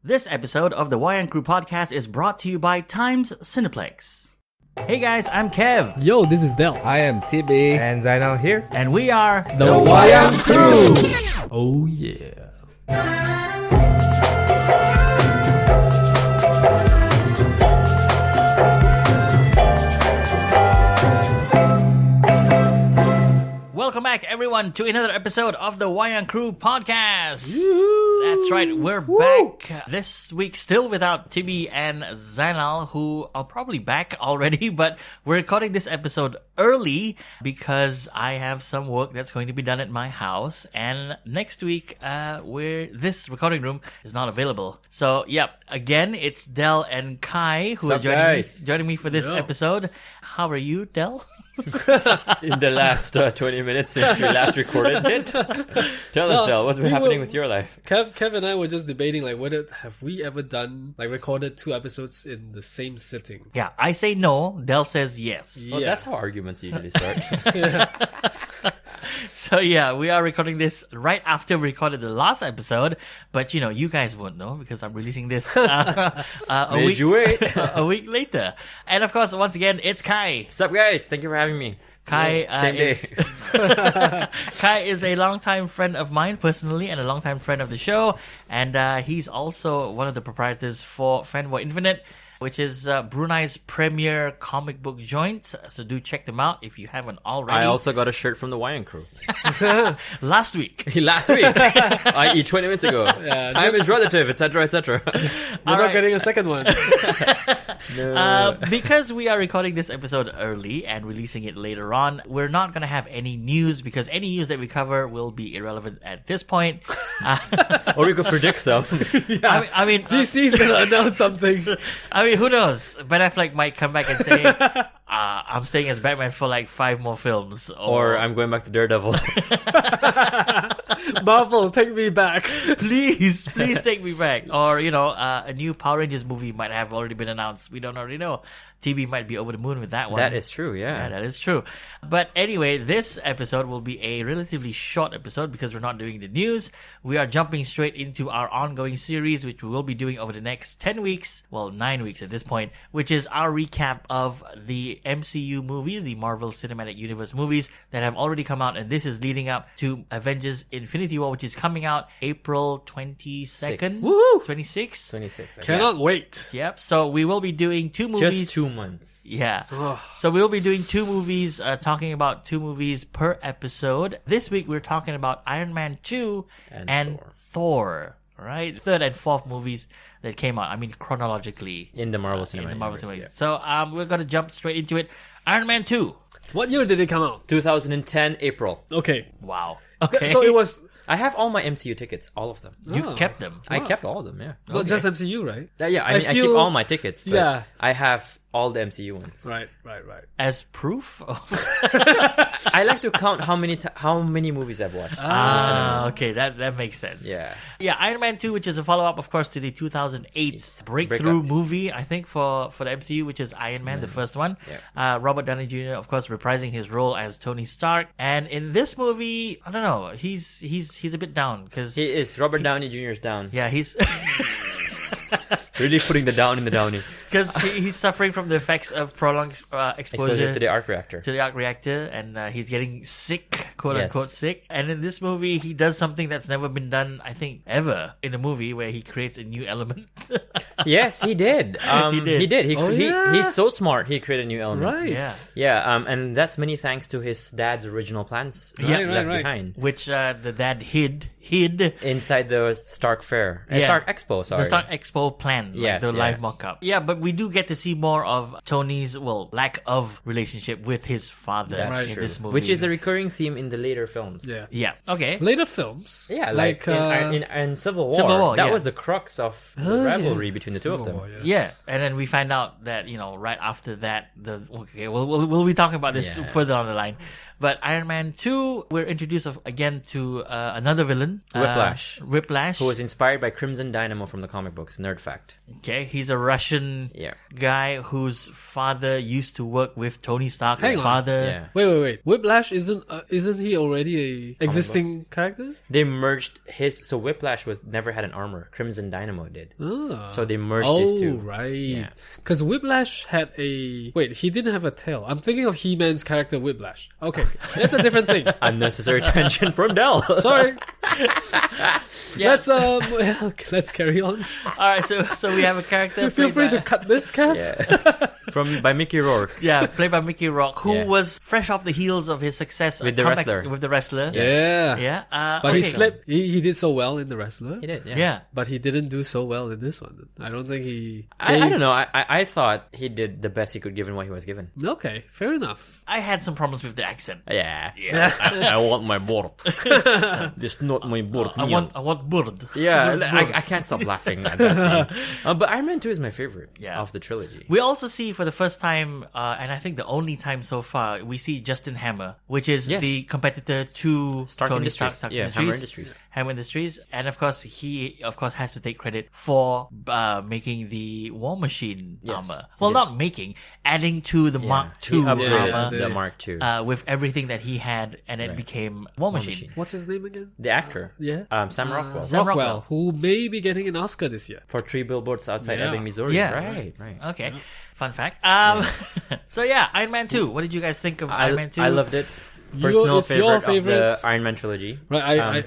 This episode of the Wayang Crew podcast is brought to you by Times Cineplex. Hey guys, I'm Kev. Yo, this is Del. I am TB. And Zainal here. And we are The Wayang Crew. Oh yeah. Welcome back, everyone, to another episode of the Wayang Crew podcast. That's right, we're back this week still without Tibi and Zainal, who are probably back already, but we're recording this episode early because I have some work that's going to be done at my house, and next week, this recording room is not available. So, again, it's Del and Khai who are joining me for this episode. How are you, Del? In the last 20 minutes since we last recorded it. Tell us, Del, what's been happening with your life? Kev and I were just debating, whether have we ever recorded 2 episodes in the same sitting? Yeah, I say no. Del says yes. Well, that's how arguments usually start. So we are recording this right after we recorded the last episode, but you guys won't know because I'm releasing this a week later. And of course, once again, it's Khai. What's up, guys? Thank you for having me. Khai Same day. Khai is a longtime friend of mine personally and a longtime friend of the show, and he's also one of the proprietors for Fanboys Infinite, which is Brunei's premier comic book joint. So do check them out if you haven't already. I also got a shirt from the Wayang Crew. Last week. i.e. 20 minutes ago. Time is relative, etc., etc. You're not getting a second one. No. Because we are recording this episode early and releasing it later on, we're not going to have any news because any news that we cover will be irrelevant at this point. Or we could predict some. I mean, DC's going to announce something. I mean, who knows? Ben Affleck might come back and say, I'm staying as Batman for 5 more films. Or I'm going back to Daredevil. Marvel, take me back. Please take me back. Or, a new Power Rangers movie might have already been announced. We don't already know. TV might be over the moon with that one. That is true, yeah. That is true. But anyway, this episode will be a relatively short episode because we're not doing the news. We are jumping straight into our ongoing series, which we will be doing over the next 10 weeks, well, 9 weeks at this point, which is our recap of the MCU movies, the Marvel Cinematic Universe movies that have already come out. And this is leading up to Avengers Infinity War, which is coming out April 22nd. Woo! 26th? 26. Cannot wait. Yep. So we will be doing 2 movies. Just 2 months. Yeah. So we'll be doing 2 movies, talking about 2 movies per episode. This week we're talking about Ironman 2 and Thor. Right? 3rd and 4th movies that came out. I mean, chronologically. In the Marvel Cinematic Universe. Yeah. So we're going to jump straight into it. Iron Man 2. What year did it come out? 2010, April. Okay. Wow. Okay. So it was... I have all my MCU tickets, all of them. You kept them. I kept all of them, yeah. Not just MCU, right? I keep all my tickets, but Yeah. I have all the MCU ones. Right. As proof? I like to count how many movies I've watched. Okay, that makes sense. Yeah. Yeah, Iron Man 2, which is a follow-up, of course, to the 2008 breakthrough movie, I think, for the MCU, which is Iron Man, the first one. Yeah. Robert Downey Jr., of course, reprising his role as Tony Stark. And in this movie, I don't know, he's a bit down. He is. Robert Downey Jr. is down. Yeah, he's... Really putting the down in the downy. Because he's suffering from the effects of prolonged exposure to the arc reactor. And he's getting sick, quote-unquote sick. And in this movie, he does something that's never been done, I think, ever in a movie, where he creates a new element. Yes, he did. He did. He's so smart, he created a new element. Right. Yeah. Yeah, and that's many thanks to his dad's original plans left behind. Which the dad hid inside the Stark Fair. Stark Expo, sorry. The Stark Expo plan. Live mock-up. Yeah, but we do get to see more of Tony's, lack of relationship with his father in this movie. Which is a recurring theme in the later films. Yeah. Yeah, okay. Later films? Yeah, like in Civil War. Civil War, that was the crux of the rivalry between the two of them. War, Yeah, and then we find out that, right after that, we'll be talking about this further on the line. But Iron Man 2, we're introduced again to another villain. Whiplash. Whiplash. Who was inspired by Crimson Dynamo from the comic books. Nerd fact. Okay, he's a Russian Yeah. guy whose father used to work with Tony Stark's Hang on. father. Yeah. Wait. Whiplash isn't he already a existing character? They merged his... So Whiplash never had an armor. Crimson Dynamo did. Ah. So they merged these two. Right. Yeah. Because Whiplash had a... Wait, he didn't have a tail. I'm thinking of He-Man's character Whiplash. Okay, that's a different thing. Unnecessary tension from Dell. Sorry. Yeah. Let's carry on. All right, so we have a character. Feel free played to by- cut this, Kev. Yeah. By Mickey Rourke. Yeah, played by Mickey Rourke, who Yeah. was fresh off the heels of his success With the comeback wrestler. With the wrestler. Yeah. Yeah. But he okay. slept. He did so well in the wrestler. He did, yeah. Yeah. But he didn't do so well in this one. I don't think he. I don't know. I thought he did the best he could given what he was given. Okay, fair enough. I had some problems with the accent. Yeah. Yeah. I want my board. This not my board. I want bird. Yeah, Where's bird? I can't stop laughing at that scene. But Iron Man 2 is my favorite of the trilogy. We also see for the first time, and I think the only time so far, we see Justin Hammer, which is Yes. the competitor to Stark Tony Industries. Stark Yeah, Hammer Industries. Hammer Industries. And of course, he has to take credit for making the War Machine Yes, armor. he Well, did. not making, adding to the Mark He II upgraded armor the Mark II. with everything that he had, and it became War Machine. Machine. What's his name again? The actor. Yeah. Sam Rockwell. Sam Rockwell, Rockwell. who may be getting an Oscar this year. For 3 billboards outside Yeah. Ebbing, Missouri. Yeah. Right. Okay, fun fact. So yeah, Iron Man 2. What did you guys think of Iron Man 2? I loved it. Personal it's your favorite of favorite? the Iron Man trilogy. Right.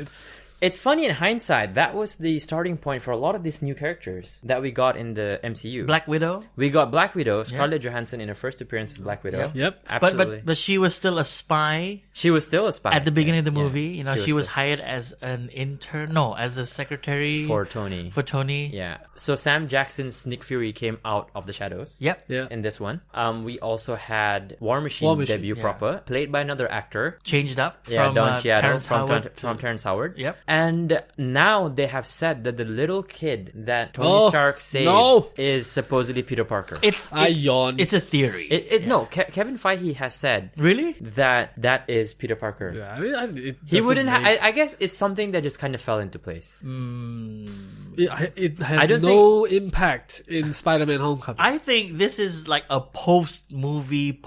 It's funny in hindsight, that was the starting point for a lot of these new characters that we got in the MCU. Black Widow. We got Black Widow, Scarlett Johansson in her first appearance as Black Widow. Yep. Absolutely. But she was still a spy she was still a spy. at the beginning of the Yeah. movie. You know, she was still- hired as an intern. No, as a secretary for Tony. For Tony. Yeah. So Sam Jackson's Nick Fury came out of the shadows. Yep. Yeah. In this one. We also had War Machine, debut yeah. proper, played by another actor. Changed up Yeah, from Don Cheadle Terrence from Howard from Terrence Howard. Yep. And now they have said that the little kid that Tony Oh, Stark saves no. is supposedly Peter Parker. I yawn. It's a theory. No, Kevin Feige has said Really? that is Peter Parker. Yeah, I mean, it He doesn't wouldn't. make- I guess it's something that just kind of fell into place. It has I don't no impact in Spider-Man: Homecoming. I think this is like a post-movie,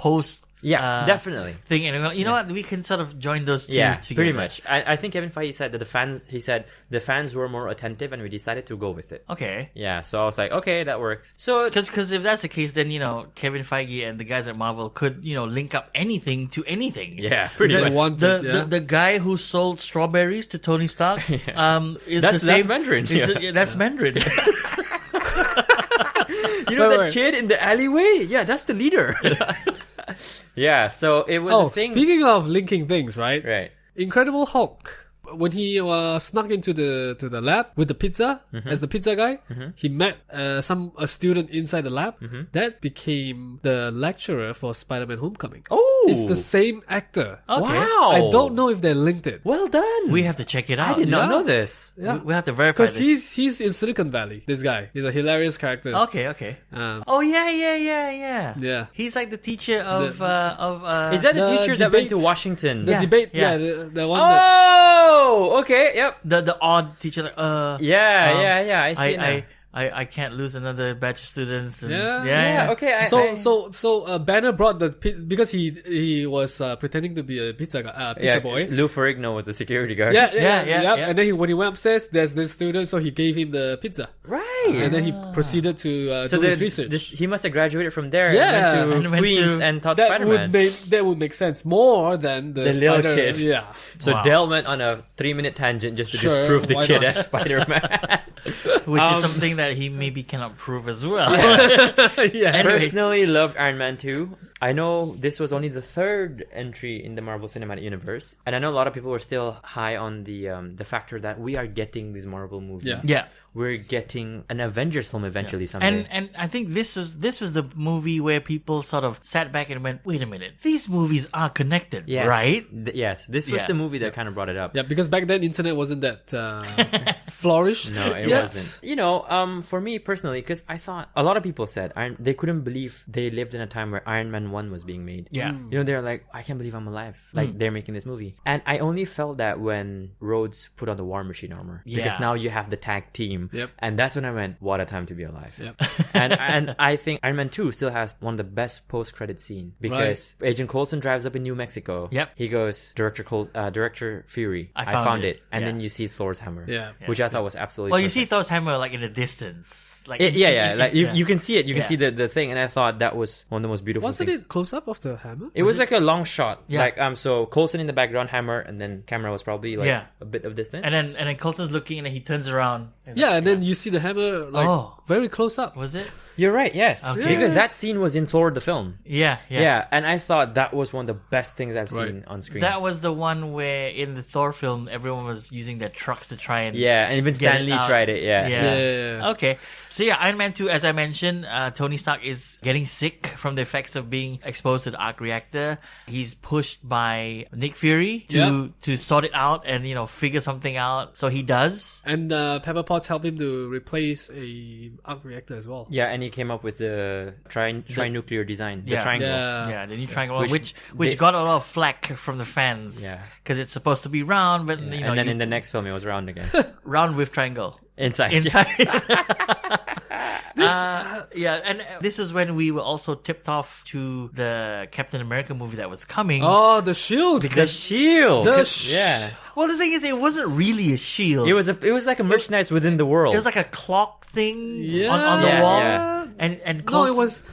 Yeah, definitely. thing. And you know what? We can sort of join those two Yeah, together. pretty much. I think Kevin Feige said that the fans were more attentive, and we decided to go with it. Okay. Yeah, so I was like, okay, that works. So Because if that's the case, then, you know, Kevin Feige and the guys at Marvel could, you know, link up anything to anything. yeah, pretty They much. wanted, The guy who sold strawberries to Tony Stark is That's the same. Mandarin, is yeah. that's Mandarin. You know that Wait. kid in the alleyway? Yeah, that's the leader. Yeah, so it was a thing. Speaking of linking things, right? Right. Incredible Hulk. When he snuck into the lab with the pizza as the pizza guy, he met a student inside the lab. That became the lecturer for Spider-Man: Homecoming. Oh, It's the same actor. Okay. Wow. I don't know if they linked it. Well done. We have to check it out. I did not Yeah. know this. Yeah. We have to verify Because this. he's in Silicon Valley. This guy, he's a hilarious character. Okay. Um, Oh yeah. Yeah. He's like the teacher of Is that the The teacher that went to debates- Washington? the Yeah, debate, yeah. the one that. Oh, okay, yep. the odd teacher? Like, Yeah, I see it now. I can't lose another batch of students. And, Yeah. Okay, So Banner brought because he was pretending to be a pizza boy. Lou Ferrigno was the security guard. Yeah. And then when he went upstairs, there's this student, so he gave him the pizza, Right. and then he proceeded to So do his research. he must have graduated from there Yeah. and And went went to Queens to- and taught that Spider-Man. would make sense more than the The little Spider- kid. Yeah, So Wow. Dell went on a 3-minute tangent just to Sure, disprove the why kid not? as Spider-Man. Which is something that he maybe cannot prove as well. yeah. Anyway. Personally loved Iron Man 2. I know this was only the third entry in the Marvel Cinematic Universe, and I know a lot of people were still high on the factor that we are getting these Marvel movies. Yeah. Yeah. we're getting an Avengers film eventually someday. And I think this was the movie where people sort of sat back and went, wait a minute, these movies are connected, Yes. right? Yes, this was Yeah. the movie that kind of brought it up. Yeah, because back then internet wasn't that flourished. No, it yet. wasn't. You know, for me personally, because I thought a lot of people said they couldn't believe they lived in a time where Iron Man 1 was being made. Yeah. You know, they're like, I can't believe I'm alive. Like, they're making this movie. And I only felt that when Rhodes put on the War Machine armor. Because Yeah. now you have the tag team. Yep. And that's when I went, what a time to be alive. Yep. and I think Iron Man 2 still has one of the best post-credit scene. Because Agent Coulson drives up in New Mexico. Yep. He goes, Director Fury, I I found it. And Yeah. then you see Thor's hammer. Yeah. Which I thought was absolutely Well, you perfect. see Thor's hammer like in the distance. Like Yeah. Like you can see it. You can Yeah. see the thing, and I thought that was one of the most beautiful Wasn't things. it close up of the hammer? It was like a long shot. Yeah. Like so Coulson in the background, hammer, and then camera was probably like Yeah. a bit of distance. And then Coulson's looking and then he turns around. Yeah, and then you see the hammer like Oh. very close up. Was it? You're right, yes. Okay. Because that scene was in Thor the film. Yeah. Yeah. And I thought that was one of the best things I've seen on screen. That was the one where in the Thor film everyone was using their trucks to try and and even get it Stan Lee out. tried it, yeah. Yeah. Okay. So yeah, Iron Man 2, as I mentioned, Tony Stark is getting sick from the effects of being exposed to the arc reactor. He's pushed by Nick Fury to sort it out and, you know, figure something out. So he does. And Pepper Potts helped him to replace a arc reactor as well. Yeah, and he came up with the tri-nuclear design, the Yeah. triangle. Yeah, the new triangle one, which they- got a lot of flack from the fans. Yeah. Because it's supposed to be round, but, you know, And then in the next film, it was round again. round with triangle. Inside. And this was when we were also tipped off to the Captain America movie that was coming. Oh, the shield. The shield. Yeah. Well, the thing is, it wasn't really a shield. It was like a merchandise within the world. It was like a clock thing Yeah. on the Yeah, wall. yeah. And No, Coulson-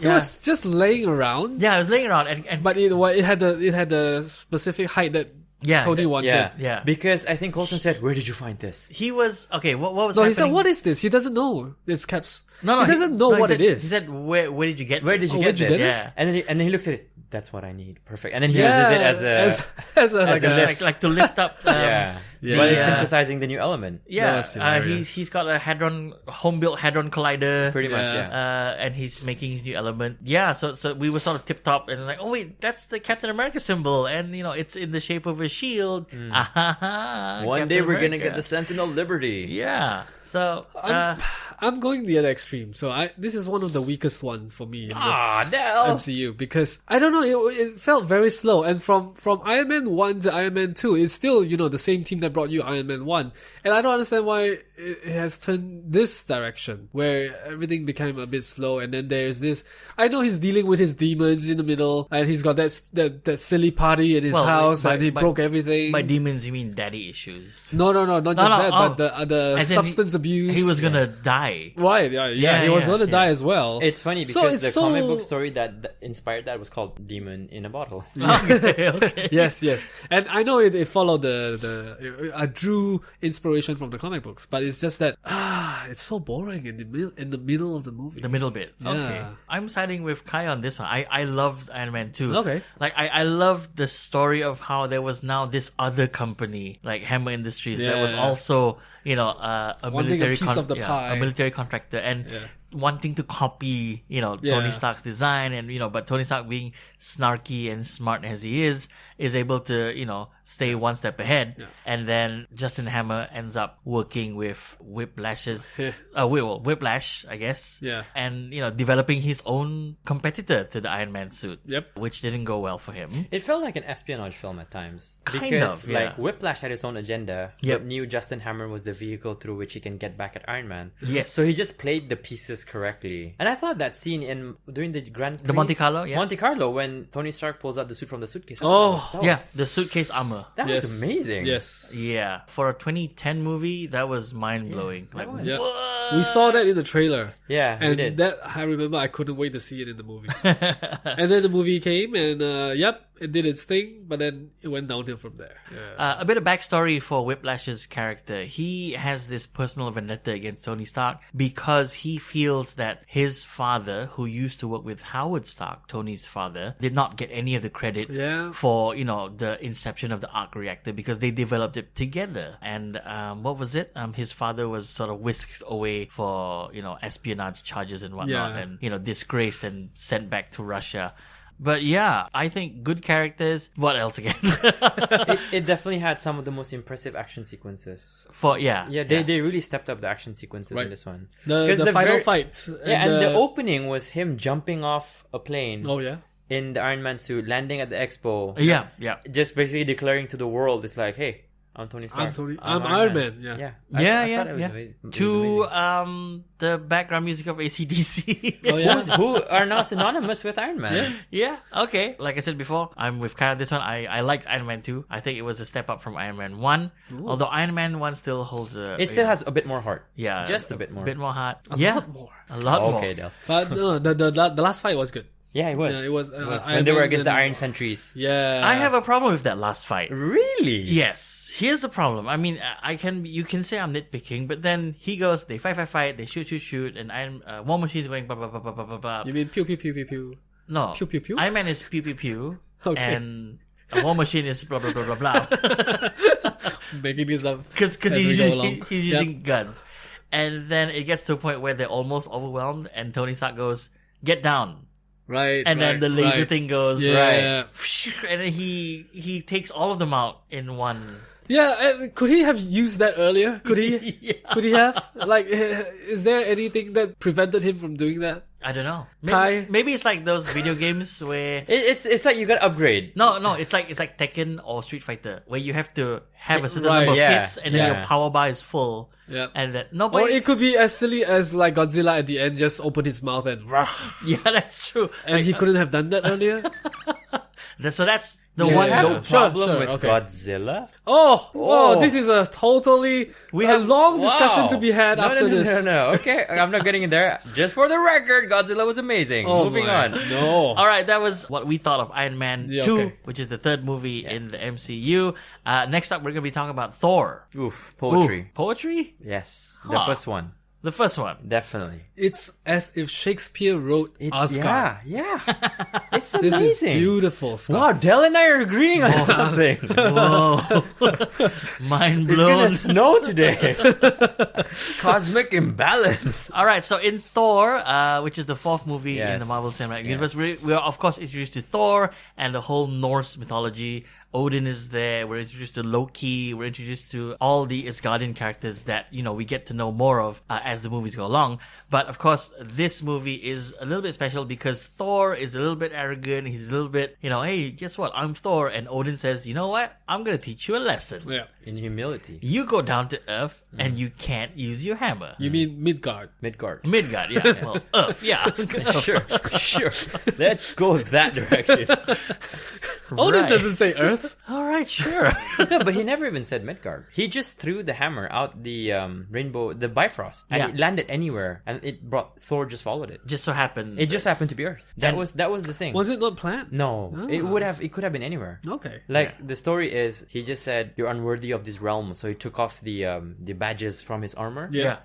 it was just laying around. Yeah, it was laying around. And But it had the specific height that yeah, Tony wanted. Yeah. Because I think Coulson said, "Where did you find this?" he was okay. What was No, happening? he said, "What is this?" He doesn't know. It's Caps. No, he doesn't know no, what said, it is. He said, "Where did you get? Where this?" did you where'd get you this? get it? Yeah. And then he looks at it. That's what I need. Perfect. And then he uses it as like a a lift. like to lift up. Yeah. Yeah. But it's Yeah. synthesizing the new element. Yeah, That's hilarious. he's got a home built hadron collider. Pretty much, Yeah. yeah. And he's making his new element. Yeah, so we were sort of tip top and like, oh wait, that's the Captain America symbol, and you know it's in the shape of a shield. One day we're gonna get the Sentinel Liberty. Yeah. So I'm going the other extreme. So this is one of the weakest one for me in the Del. MCU because I don't know. It felt very slow, and from Iron Man 1 to Iron Man 2, it's still the same team that brought you Iron Man 1, and I don't understand why it has turned this direction where everything became a bit slow, and then there's this. I know he's dealing with his demons in the middle, and he's got that silly party at his house, and he broke everything. by demons you mean daddy issues. No, not just that, but the As in substance abuse. He was gonna die. Right, yeah, he was gonna die as well. It's funny because So it's the so- comic book story that inspired that was called Demon in a Bottle. Okay. Yes, and I know it followed I drew inspiration from the comic books, but it's just that it's so boring in the middle of the movie. The middle bit. Yeah. Okay. I'm siding with Khai on this one. I loved Iron Man 2. Okay. Like, I loved the story of how there was now this other company, like Hammer Industries, that was Yeah. also, a Wanting a military piece of the pie. a military contractor, and Yeah. wanting to copy, Tony Yeah. Stark's design, and, but Tony Stark being snarky and smart as he is able to, stay one step ahead. Yeah. And then Justin Hammer ends up working with Whiplash, I guess. Yeah. And, developing his own competitor to the Iron Man suit. Yep. Which didn't go well for him. It felt like an espionage film at times. Kind Because of, yeah. like Whiplash had his own agenda, Yep. but knew Justin Hammer was the vehicle through which he can get back at Iron Man. Yes. So he just played the pieces correctly. And I thought that scene during the Grand Prix, The Monte Carlo, yeah. Monte Carlo, when Tony Stark pulls out the suit from the suitcase. The suitcase armor. That was amazing. Yes. Yeah. For a 2010 movie, that was mind-blowing. that Like, was. Yeah. what? We saw that in the trailer. Yeah, we And did. that I remember I couldn't wait to see it in the movie. And then the movie came and it did its thing, but then it went downhill from there. Yeah. A bit of backstory for Whiplash's character. He has this personal vendetta against Tony Stark because he feels that his father, who used to work with Howard Stark, Tony's father, did not get any of the credit for, the inception of the arc reactor because they developed it together. And what was it? His father was sort of whisked away for, espionage charges and whatnot, and, disgraced and sent back to Russia. But yeah, I think good characters. What else again? it definitely had some of the most impressive action sequences. They really stepped up the action sequences in this one. The final fight. And the opening was him jumping off a plane. Oh yeah. In the Iron Man suit, landing at the expo. Yeah. Just basically declaring to the world, it's like, hey, I'm Tony Stark. I'm Iron Man. Yeah. I thought it was amazing. To the background music of AC/DC. Oh yeah. who are now synonymous with Iron Man. Yeah. Okay. Like I said before, I'm with Khai on this one. I liked Iron Man 2. I think it was a step up from Iron Man 1. Ooh. Although Iron Man 1 still holds a... It still has a bit more heart. Yeah. Just a bit more. A bit more heart. A lot more. Okay, Del. But no, the last fight was good. Yeah, it was. Yeah, it was. When they were against the Iron Sentries. Yeah. I have a problem with that last fight. Really? Yes. Here's the problem. I mean, you can say I'm nitpicking, but then he goes, they fight, they shoot, and War Machine's going blah, blah, blah, blah, blah, blah, blah. You mean pew, pew, pew, pew, pew? No. Pew, pew, pew? Iron Man is pew, pew, pew. Okay. And a War Machine is blah, blah, blah, blah, blah. Making this up. Because he's using guns. And then it gets to a point where they're almost overwhelmed, and Tony Stark goes, get down. Right. And then the laser thing goes, yeah. and then he takes all of them out in one. Yeah, could he have used that earlier? Could he? Yeah. Could he have? Like, is there anything that prevented him from doing that? I don't know. Kai? Maybe it's like those video games where It's like you gotta upgrade. no, it's like Tekken or Street Fighter where you have to have a certain number of hits and then your power bar is full. Yeah. And then Or it could be as silly as like Godzilla at the end just opened his mouth and yeah, that's true. and he couldn't have done that earlier. So that's the You one. have No a problem sure, with okay. Godzilla? Oh, this is a totally long discussion to be had after this. No. Okay, I'm not getting in there. Just for the record, Godzilla was amazing. Moving on. No. All right, that was what we thought of Iron Man 2, okay. which is the third movie in the MCU. Next up, we're going to be talking about Thor. Oof, poetry. Ooh, poetry? Yes, the first one. The first one. Definitely. It's as if Shakespeare wrote Asgard. Yeah. It's This amazing. is beautiful stuff. Wow, Del and I are agreeing on something. Whoa. Mind It's blown. gonna snow today. Cosmic imbalance. All right, so in Thor, which is the fourth movie in Yes. the Marvel Cinematic Universe, we are of course introduced to Thor and the whole Norse mythology. Odin is there. We're introduced to Loki. We're introduced to all the Asgardian characters that we get to know more of as the movies go along. But of course, this movie is a little bit special because Thor is a little bit arrogant. He's a little bit, hey, guess what? I'm Thor, and Odin says, you know what? I'm gonna teach you a lesson. Yeah. In humility. You go down to Earth and you can't use your hammer. You mean Midgard? Midgard. Midgard, yeah. Well, Earth, yeah. Sure. Let's go that direction. Odin Right. doesn't say Earth. All right, sure. No, but he never even said Midgard. He just threw the hammer out the rainbow, the Bifrost, and it landed anywhere, and it brought Thor. Just followed it. Just so happened. It just happened to be Earth. That was the thing. Was it not planned? No, it could have been anywhere. Okay. The story is he just said you're unworthy of this realm, so he took off the badges from his armor. Yeah.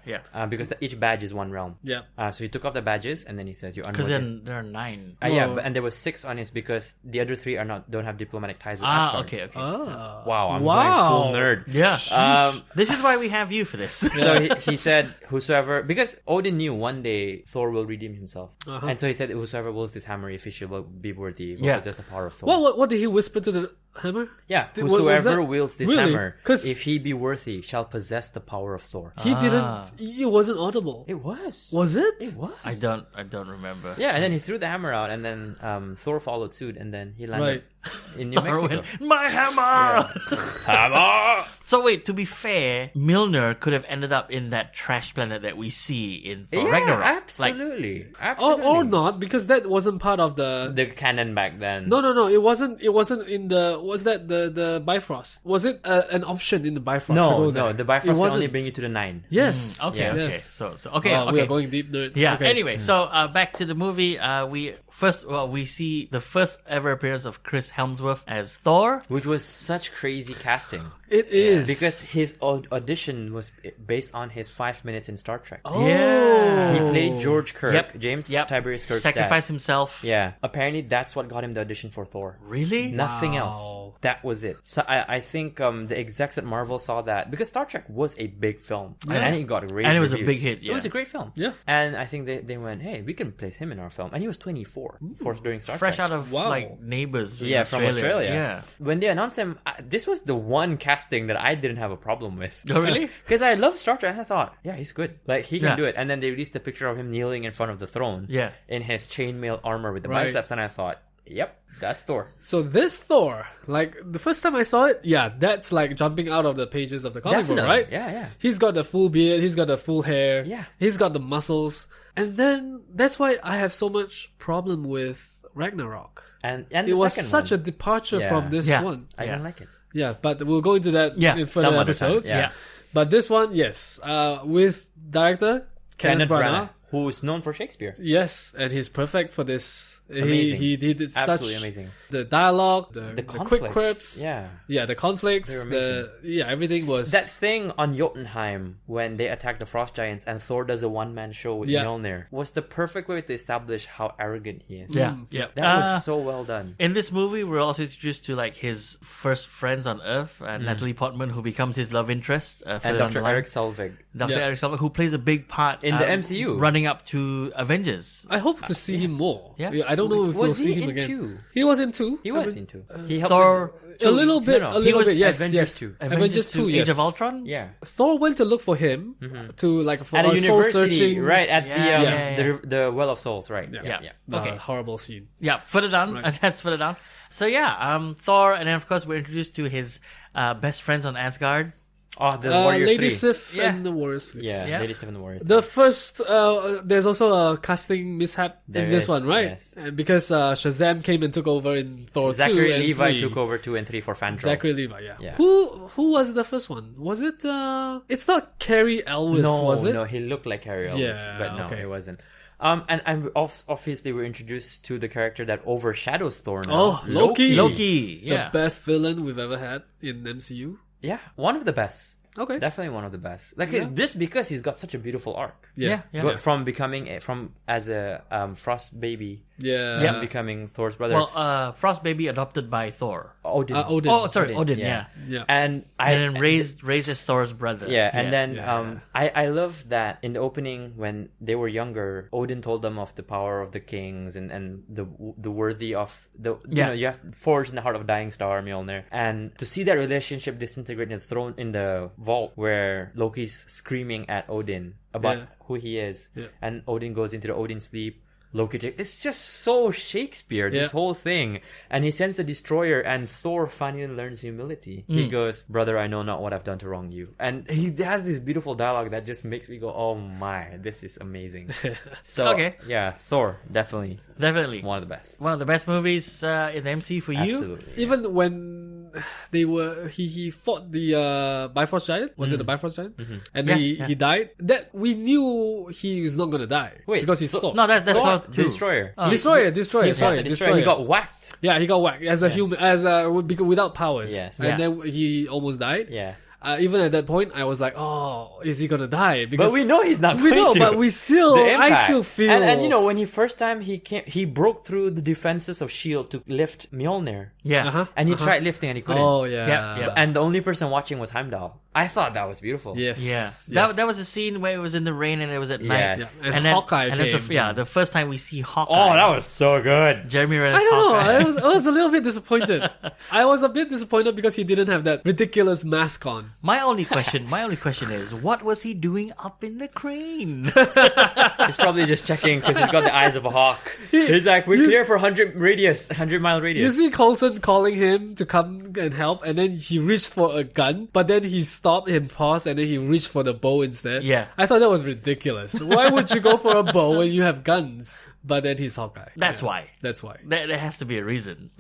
Because each badge is one realm. Yeah. So he took off the badges and then he says you're Because unworthy. then there are 9. And there was 6 on his because the other 3 don't have diplomatic ties with Asgard. Okay. Oh. Wow, I'm going full nerd. Yeah. This is why we have you for this. So he said, whosoever, because Odin knew one day Thor will redeem himself. And so he said, whosoever wields this hammer, if he should be worthy, will possess the power of Thor. What did he whisper to the hammer? Yeah, Was that- whosoever wields this Really? hammer, 'Cause- if he be worthy, shall possess the power of Thor. He didn't. It wasn't audible. It was. Was it? It was. I don't remember. Yeah, and then he threw the hammer out, and then Thor followed suit, and then he landed in New Thor Mexico. went, my hammer! Hammer! So wait, to be fair, Mjolnir could have ended up in that trash planet that we see in Thor Yeah, Ragnarok. absolutely. Absolutely. Or not, because that wasn't part of the. The canon back then. No. It wasn't in the was that the Bifrost? Was it an option in the Bifrost? to go there? No, the Bifrost can only bring you to the 9. Yes. Okay, Yeah. okay. Yes. So okay, Wow, okay. we are going deep nerd. Yeah. Okay. Anyway, so back to the movie. We see the first ever appearance of Chris Hemsworth as Thor. Which was such crazy casting. It is Because his audition was based on his 5 minutes in Star Trek. Oh. Yeah. He played George Kirk, Yep. James Yep. Tiberius Kirk's Sacrificed dad. himself. Yeah. Apparently, that's what got him the audition for Thor. Really? Nothing Wow. else. That was it. So I think the execs at Marvel saw that because Star Trek was a big film and it got great And it was a reviews. big hit, It was yeah. a great film. Yeah. And I think they went, hey, we can place him in our film. And he was 24 during Star Fresh Trek. out of Wow. like Neighbors. Yeah, from Australia. Yeah. When they announced him, this was the one casting that I didn't have a problem with. Oh, really? Because I love Star Trek and I thought, yeah, he's good. Like, he can Yeah. do it. And then they released a picture of him kneeling in front of the throne. Yeah. In his chainmail armor with the Right. biceps. And I thought, yep, that's Thor. So this Thor, like the first time I saw it, yeah, that's like jumping out of the pages of the comic book, Definitely. right? Yeah, yeah. He's got the full beard, he's got the full hair, Yeah. he's got the muscles, and then that's why I have so much problem with Ragnarok. And It the was second such one, a departure Yeah. from this Yeah. one. I Yeah. didn't like it. Yeah, but we'll go into that Yeah, in some further other time, episodes. yeah. But this one, yes, with director Kenneth Branagh. who's known for Shakespeare. Yes, and he's perfect for this. Amazing. He did it Absolutely such amazing. the dialogue, the quick conflicts, quips, yeah. the conflicts, They were amazing. everything was That thing on Jotunheim when they attack the frost giants and Thor does a one-man show with Yeah. Mjolnir was the perfect way to establish how arrogant he is. Yeah. Yeah. That was so well done. In this movie, we're also introduced to like his first friends on Earth, Natalie Portman, who becomes his love interest, And further down Dr. the line. Eric Selvig. Dr. Yeah. Eric Silver, who plays a big part In the MCU. running up to Avengers. I hope to see him more. Yeah. I don't know if Was we'll see he him in again. 2? He was in 2. He was into. He helped Thor, with a little bit, No, no. a He little was bit. Yes, Avengers yes. 2. Avengers 2. Age Yes. of Ultron. yeah. Thor went to look for him to like for At a soul university, searching. right? At Yeah, the Well of Souls, right? Yeah. Yeah. Okay. Horrible scene. Yeah, further down. Right. That's further down. So yeah, Thor, and then of course we're introduced to his best friends on Asgard. Oh, the Warrior Lady 3. Sif Yeah. and the Warriors 3. Yeah, Yeah. Lady Sif and the Warriors. The first, there's also a casting mishap There in this is, one, right? yes. And because Shazam came and took over in Thor 2 Zachary and Levi 3. took over 2 and 3 for Fandral. Zachary Levi, yeah. Yeah. Who was the first one? Was it? It's not Carrie Elwes, No, was it? no, he looked like Harry Elvis, Yeah, but no, okay. it wasn't. And obviously we're introduced to the character that overshadows Thor now. Oh, Loki. Loki. The Yeah. best villain we've ever had in MCU. Yeah, one of the best. Okay. Definitely one of the best. Like Yeah. this because he's got such a beautiful arc. Yeah. From becoming as a frost baby, Yeah. and becoming Thor's brother. Well, Frost Baby adopted by Thor. Odin. Odin. Oh, sorry, Odin. Yeah. Yeah. And And then raised as Thor's brother. Yeah, and then Yeah. I love that in the opening when they were younger, Odin told them of the power of the kings and the worthy of the you know, you have forged in the heart of a dying star, Mjolnir, and to see that relationship disintegrate in the throne in the vault where Loki's screaming at Odin about who he is, and Odin goes into the Odin sleep. Loki, it's just so Shakespeare, this whole thing. And he sends the destroyer, and Thor finally learns humility. He goes, "Brother, I know not what I've done to wrong you." And he has this beautiful dialogue that just makes me go, "Oh my, this is amazing." So, Okay. yeah, Thor, definitely Definitely. one of the best. One of the best movies in the MC for you. Absolutely. Even when they were he fought the Bifrost giant, was it the Bifrost giant? And Yeah, he died. That we knew he was not gonna die. Wait, because he's so- Thor. No, that's Thor, not the true. destroyer. Destroyer, Yeah, sorry, the Destroyer. He got whacked. Yeah, he got whacked as a human, because without powers. Yes. And Yeah. then he almost died. Yeah. Even at that point, I was like, "Oh, is he gonna die?" Because But we know he's not we going know, to. but we still, The I impact. still feel, and you know, when he first time he broke through the defenses of S.H.I.E.L.D. to lift Mjolnir. Yeah. Uh-huh. And he tried lifting and he couldn't. Oh yeah, Yeah. And the only person watching was Heimdall. I thought that was beautiful. yes, Yeah. yes. That was a scene where it was in the rain and it was at night. Yes. Yeah. And then, Hawkeye and that's came. the first time we see Hawkeye. Oh, that was so good. Jeremy Renner's I don't Hawkeye. know. I was a little bit disappointed. I was a bit disappointed because he didn't have that ridiculous mask on. My only question is, what was he doing up in the crane? He's probably just checking because he's got the eyes of a hawk. He's like, we're clear for 100-mile radius. You see Coulson calling him to come and help, and then he reached for a gun, but then he stopped and paused, and then he reached for the bow instead. Yeah. I thought that was ridiculous. Why would you go for a bow when you have guns? But then he's Hawkeye. That's why. That's why. There has to be a reason.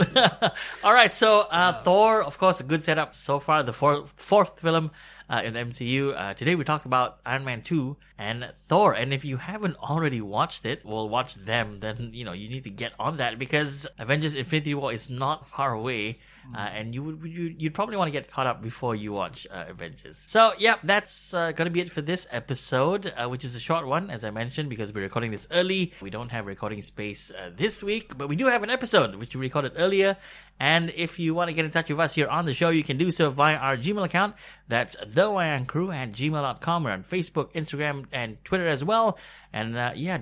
All right, so Thor, of course, a good setup so far. The fourth film in the MCU. Today we talked about Iron Man 2 and Thor. And if you haven't already watched it, well, watch them. Then you need to get on that because Avengers: Infinity War is not far away. And you'd probably want to get caught up before you watch Avengers. So yeah, that's gonna be it for this episode, which is a short one, as I mentioned, because we're recording this early. We don't have recording space this week, but we do have an episode which we recorded earlier. And if you want to get in touch with us here on the show, you can do so via our Gmail account. That's thewayangcrew@gmail.com. We're on Facebook, Instagram, and Twitter as well. And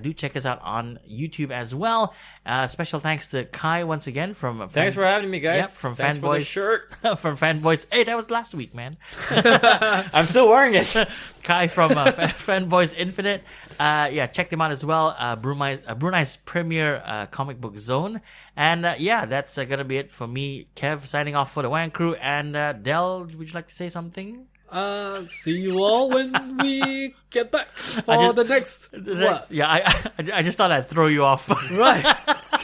do check us out on YouTube as well. Special thanks to Khai once again from Thanks for having me, guys. Yep, from Thanks Fanboys. for the shirt. From Fanboys. Hey, that was last week, man. I'm still wearing it. Khai from Fanboys Infinite. Check them out as well. Brunei's premier comic book zone. And that's gonna be it for me, Kev, signing off for the Wayang Crew. And Del, would you like to say something? See you all when we get back for the next. What? Yeah, I just thought I'd throw you off. Right.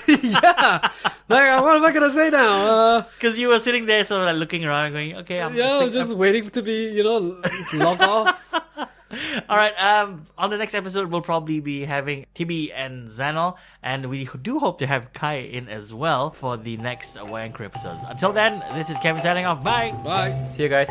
Yeah. Like, what am I gonna say now? Because you were sitting there sort of like looking around going, okay, I'm just waiting to be, log off. All right. On the next episode, we'll probably be having Tibi and Zanel, and we do hope to have Kai in as well for the next Wayang Crew episodes. Until then, this is Kevin signing off. Bye. Bye. See you guys.